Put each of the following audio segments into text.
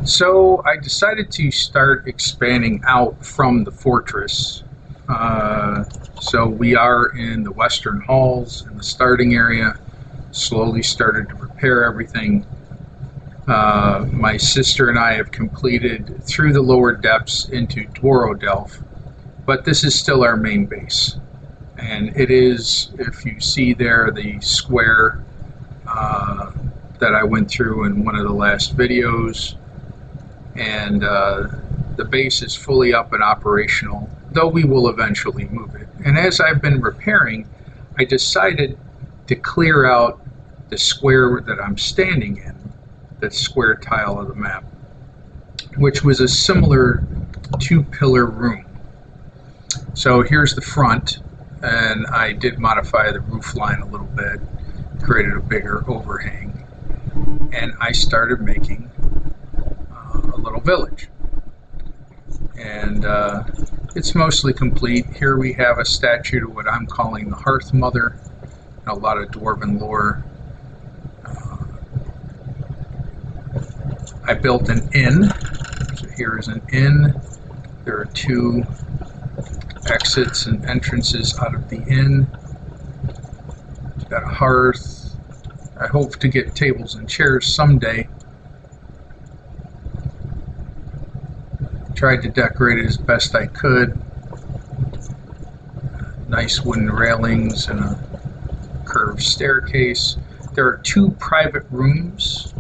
So I decided to start expanding out from the fortress. So we are in the western halls in the starting area. Slowly started to repair everything. My sister and I have completed through the lower depths into Dwarven, but this is still our main base. And it is, if you see there, the square that I went through in one of the last videos. And the base is fully up and operational, though we will eventually move it. And as I've been repairing, I decided to clear out the square that I'm standing in, that square tile of the map, which was a similar two-pillar room. So here's the front, and I did modify the roof line a little bit, created a bigger overhang, and I started making a little village. And it's mostly complete. Here we have a statue to what I'm calling the Hearth Mother, a lot of dwarven lore. I built an inn. So here is an inn. There are two exits and entrances out of the inn. It's got a hearth. I hope to get tables and chairs someday. Tried to decorate it as best I could. Nice wooden railings and a curved staircase. There are two private rooms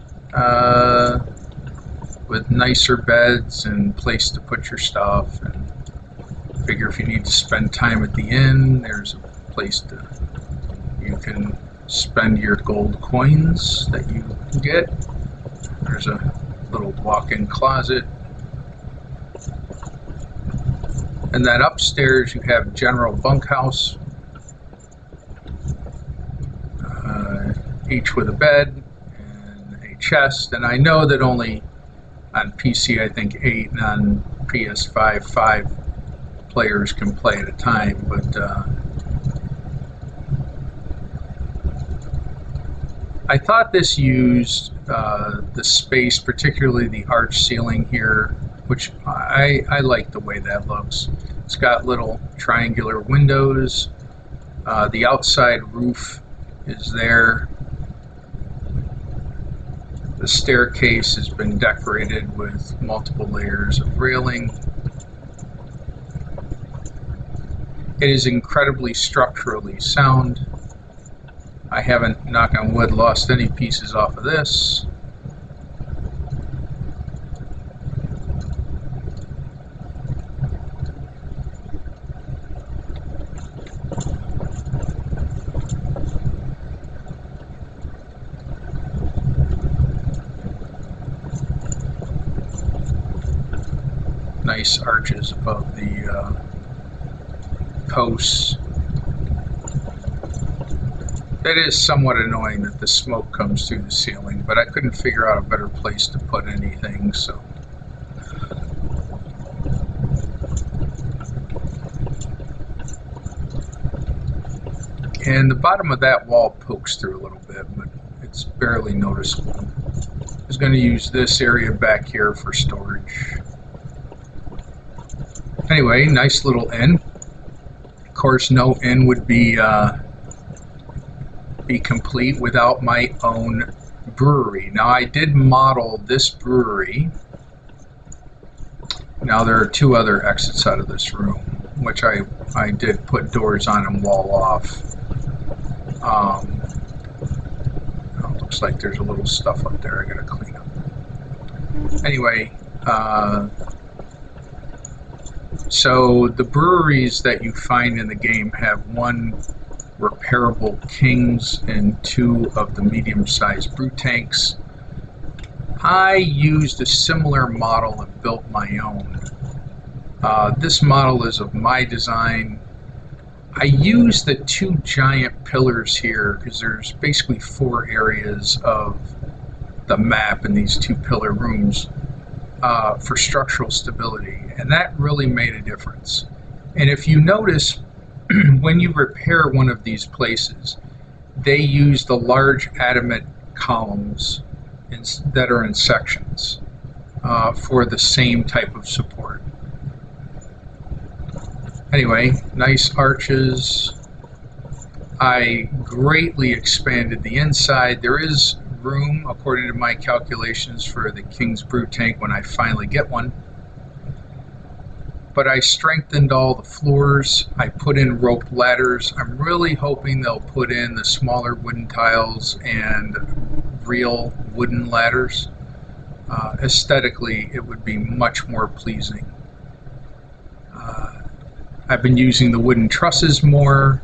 with nicer beds and place to put your stuff. And figure if you need to spend time at the inn, there's a place you can spend your gold coins that you get. There's a little walk-in closet. And then upstairs you have general bunkhouse, each with a bed and a chest. And I know that only on PC, I think 8, and on PS5, 5 players can play at a time, but I thought this used the space, particularly the arch ceiling here, which I like the way that looks. It's got little triangular windows. The outside roof is there. The staircase has been decorated with multiple layers of railing. It is incredibly structurally sound. I haven't, knock on wood, lost any pieces off of this. Nice arches above the posts. It is somewhat annoying that the smoke comes through the ceiling, but I couldn't figure out a better place to put anything, so. And the bottom of that wall pokes through a little bit, but it's barely noticeable. I was going to use this area back here for storage. Anyway, nice little inn. Of course, no inn would be complete without my own brewery. Now, I did model this brewery. Now, there are two other exits out of this room, which I did put doors on and wall off. It looks like there's a little stuff up there I gotta clean up. Anyway, so the breweries that you find in the game have one repairable Kings and two of the medium-sized brew tanks. I used a similar model and built my own. This model is of my design. I used the two giant pillars here because there's basically 4 areas of the map in these 2 pillar rooms for structural stability, and that really made a difference. And if you notice, when you repair one of these places, they use the large adamant columns that are in sections. for the same type of support. Anyway, nice arches. I greatly expanded the inside. There is room, according to my calculations, for the King's Brew tank when I finally get one. But I strengthened all the floors. I put in rope ladders. I'm really hoping they'll put in the smaller wooden tiles and real wooden ladders. Aesthetically, it would be much more pleasing. I've been using the wooden trusses more.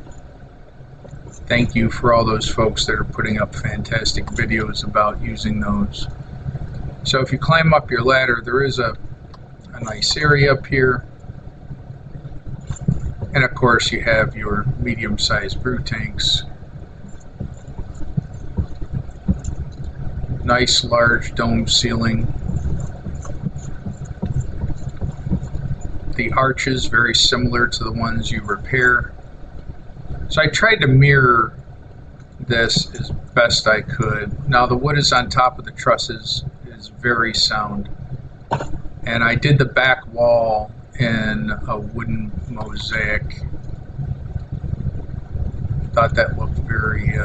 Thank you for all those folks that are putting up fantastic videos about using those. So if you climb up your ladder, there is a nice area up here. And of course you have your medium-sized brew tanks. Nice large dome ceiling. The arches very similar to the ones you repair. So I tried to mirror this as best I could. Now the wood is on top of the trusses, is very sound. And I did the back wall in a wooden mosaic. Thought that looked very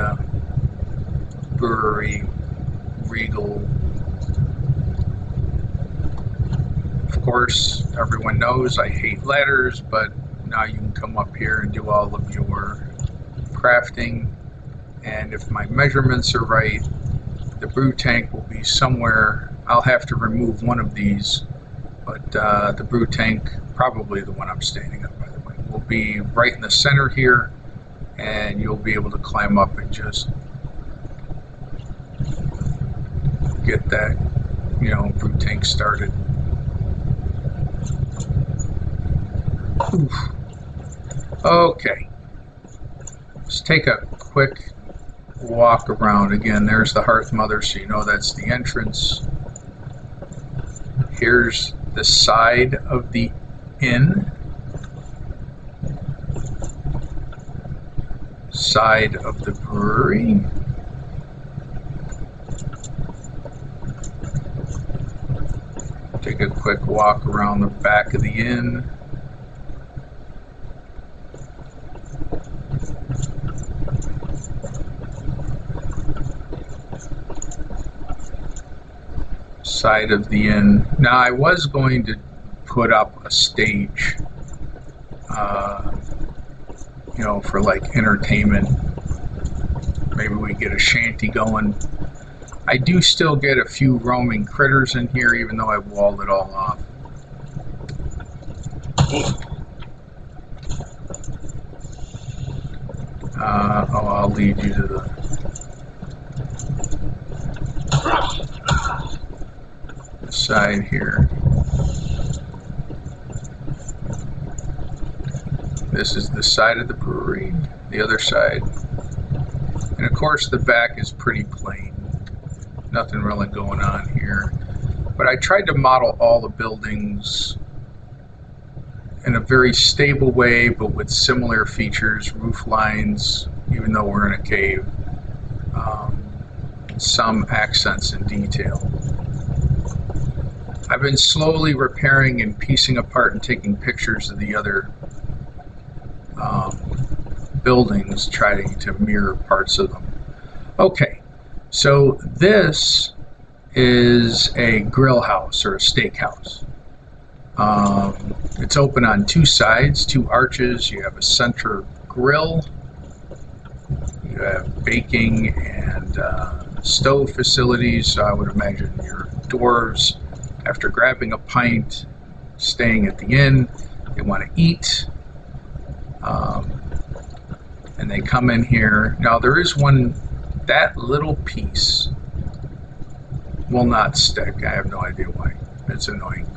brewery, regal. Of course, everyone knows I hate ladders, but now you can come up here and do all of your crafting. And if my measurements are right, the brew tank will be somewhere. I'll have to remove one of these, but the brew tank, probably the one I'm standing on, by the way, will be right in the center here, and you'll be able to climb up and just get that, brew tank started. Oof. Okay, let's take a quick walk around. Again, there's the Hearth Mother, so you know that's the entrance. Here's the side of the inn, side of the brewery. Take a quick walk around the back of the inn. Side of the inn. Now I was going to put up a stage, for like entertainment. Maybe we get a shanty going. I do still get a few roaming critters in here, even though I've walled it all off. I'll lead you to the side here. This is the side of the brewery, the other side. And of course the back is pretty plain. Nothing really going on here. But I tried to model all the buildings in a very stable way, but with similar features, roof lines, even though we're in a cave, some accents and detail. I've been slowly repairing and piecing apart and taking pictures of the other buildings, trying to mirror parts of them. Okay, so this is a grill house or a steak house. It's open on two sides, two arches. You have a center grill. You have baking and stove facilities. So I would imagine your dwarves, after grabbing a pint, staying at the inn, they want to eat, and they come in here. Now there is one, that little piece will not stick. I have no idea why. It's annoying.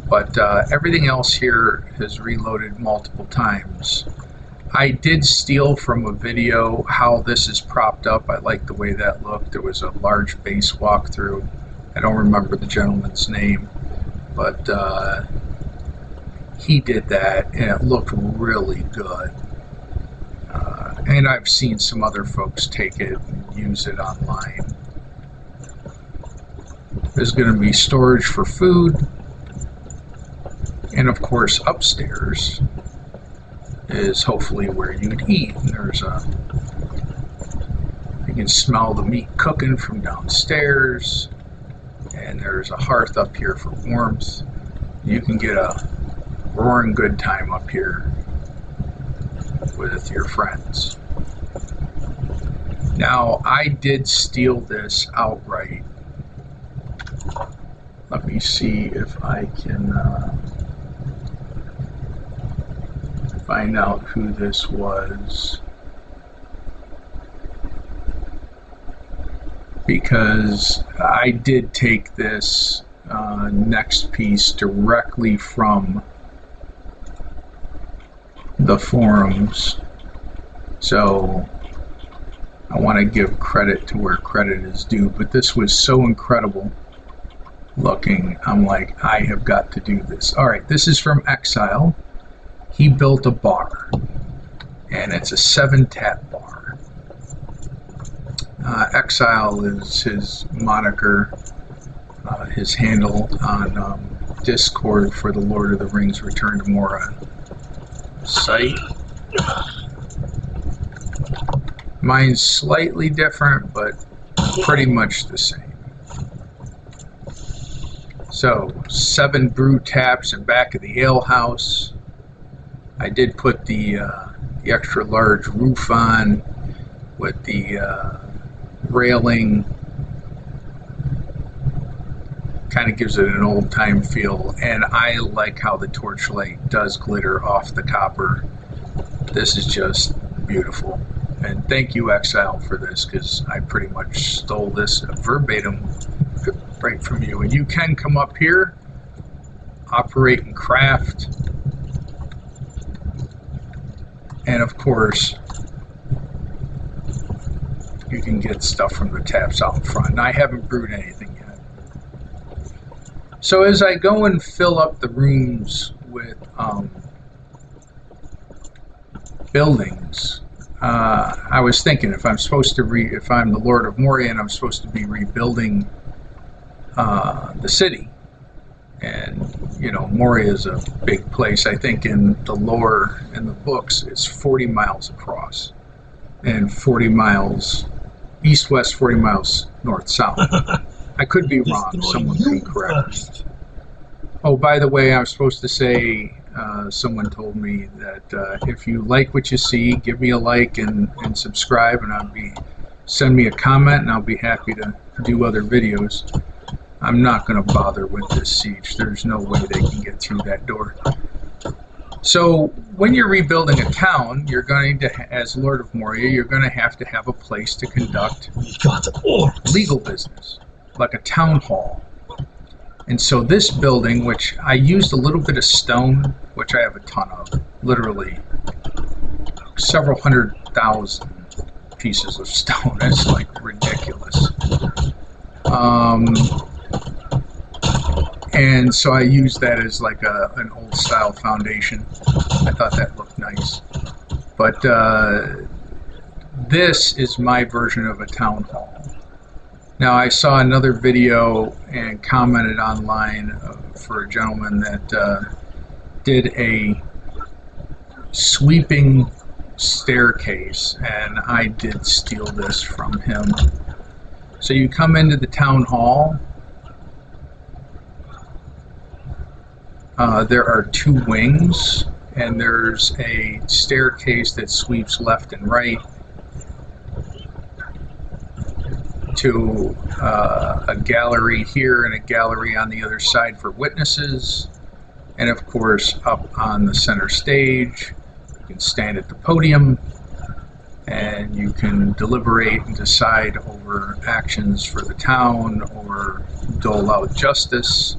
But everything else here is reloaded multiple times. I did steal from a video how this is propped up. I like the way that looked. There was a large base walkthrough. I don't remember the gentleman's name, but he did that and it looked really good. And I've seen some other folks take it and use it online. is going to be storage for food. And of course, upstairs is hopefully where you'd eat. And you can smell the meat cooking from downstairs. And there's a hearth up here for warmth. You can get a roaring good time up here with your friends. Now, I did steal this outright. Let me see if I can find out who this was. Because I did take this next piece directly from the forums. So I want to give credit to where credit is due, but this was so incredible looking. I'm like, I have got to do this. All right, this is from Exile. He built a bar, and it's a 7-tap bar. Exile is his moniker, his handle on Discord for the Lord of the Rings Return to Moria site. Mine's slightly different, but pretty much the same. So, 7 brew taps in back of the ale house. I did put the extra large roof on with the railing. Kind of gives it an old time feel, and I like how the torchlight does glitter off the copper. This is just beautiful. And thank you, Exile, for this, because I pretty much stole this verbatim right from you. And you can come up here, operate and craft, and of course, you can get stuff from the taps out in front. And I haven't brewed anything yet. So as I go and fill up the rooms with buildings, I was thinking if I'm supposed to if I'm the Lord of Moria and I'm supposed to be rebuilding the city, and you know, Moria is a big place. I think in the lore in the books it's 40 miles across and 40 miles east-west, 40 miles north-south. I could be wrong. Someone can correct me. Oh, by the way, I was supposed to say, someone told me that if you like what you see, give me a like and subscribe, and send me a comment, and I'll be happy to do other videos. I'm not going to bother with this siege. There's no way they can get through that door. So when you're rebuilding a town, you're going to, as Lord of Moria, you're going to have a place to conduct legal business, like a town hall. And so this building, which I used a little bit of stone, which I have a ton of, literally several 100,000 pieces of stone. It's like ridiculous. And so I used that as like an old style foundation. I thought that looked nice. But this is my version of a town hall. Now, I saw another video and commented online for a gentleman that did a sweeping staircase, and I did steal this from him. So you come into the town hall. There are 2 wings, and there's a staircase that sweeps left and right to a gallery here and a gallery on the other side for witnesses. And of course, up on the center stage, you can stand at the podium and you can deliberate and decide over actions for the town or dole out justice.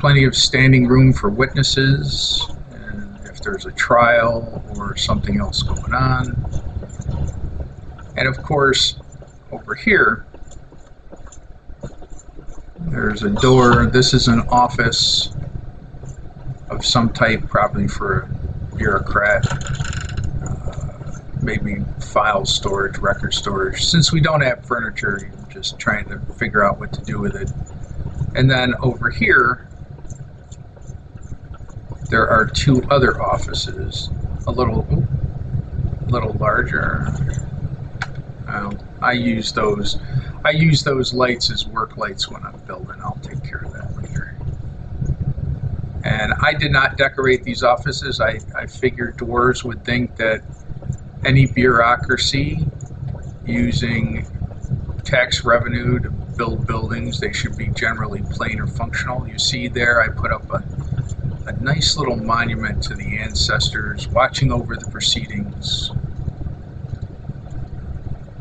Plenty of standing room for witnesses, and if there's a trial or something else going on. And of course, over here, there's a door. This is an office of some type, probably for a bureaucrat, maybe file storage, record storage. Since we don't have furniture, you just trying to figure out what to do with it. And then over here, there are two other offices, a little larger. I use those lights as work lights when I'm building. I'll take care of that later. And I did not decorate these offices. I figured dwarves would think that any bureaucracy using tax revenue to build buildings, they should be generally plain or functional. You see there, I put up a nice little monument to the ancestors watching over the proceedings.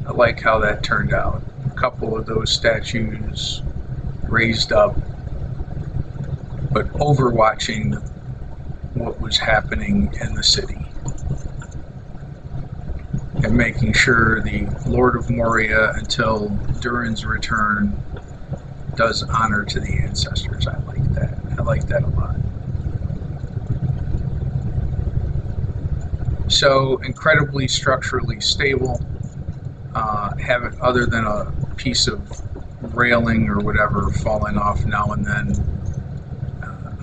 I like how that turned out. A couple of those statues raised up, but overwatching what was happening in the city and making sure the Lord of Moria, until Durin's return, does honor to the ancestors. I like that. I like that a lot. So incredibly structurally stable. Have it, other than a piece of railing or whatever falling off now and then,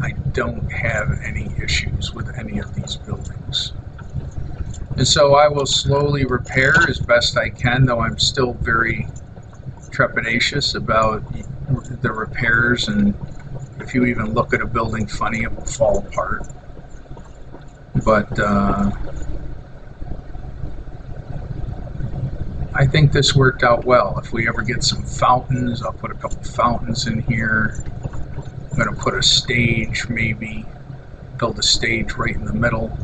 I don't have any issues with any of these buildings. And so I will slowly repair as best I can, though I'm still very trepidatious about the repairs, and if you even look at a building funny, it will fall apart. But I think this worked out well. If we ever get some fountains, I'll put a couple fountains in here. I'm going to put a stage, maybe build a stage right in the middle.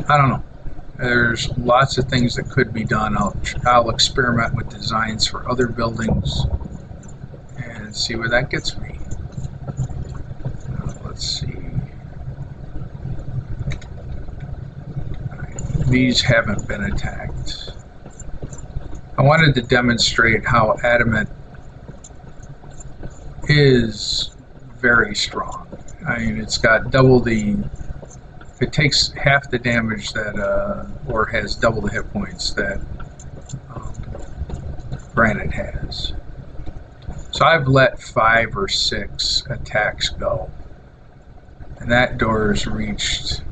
I don't know. There's lots of things that could be done. I'll experiment with designs for other buildings and see where that gets me. Let's see. These haven't been attacked. I wanted to demonstrate how adamant is very strong. I mean, it's got double the, it takes half the damage that, or has double the hit points that granite has. So I've let 5 or 6 attacks go, and that door's reached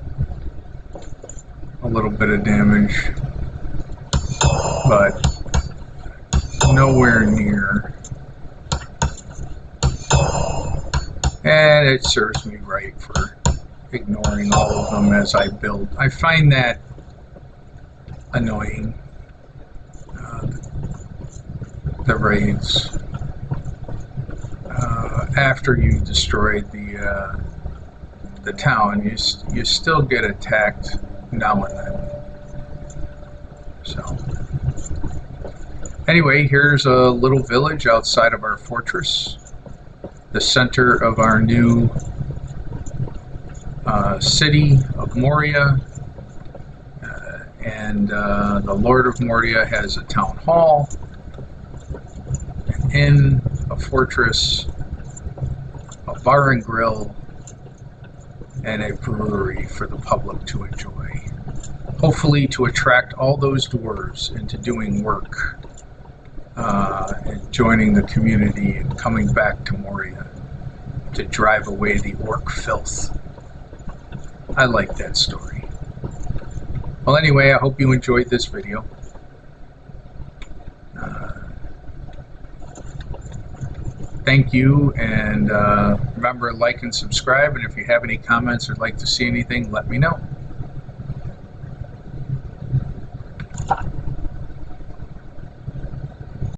a little bit of damage, but nowhere near. And it serves me right for ignoring all of them as I build. I find that annoying, the raids. After you destroyed the town, you still get attacked now and then. So anyway, here's a little village outside of our fortress, the center of our new city of Moria, and the Lord of Moria has a town hall, an inn, a fortress, a bar and grill, and a brewery for the public to enjoy. Hopefully to attract all those dwarves into doing work and joining the community and coming back to Moria to drive away the orc filth. I like that story. Well, anyway, I hope you enjoyed this video. Thank you, and remember, like and subscribe, and if you have any comments or like to see anything, let me know.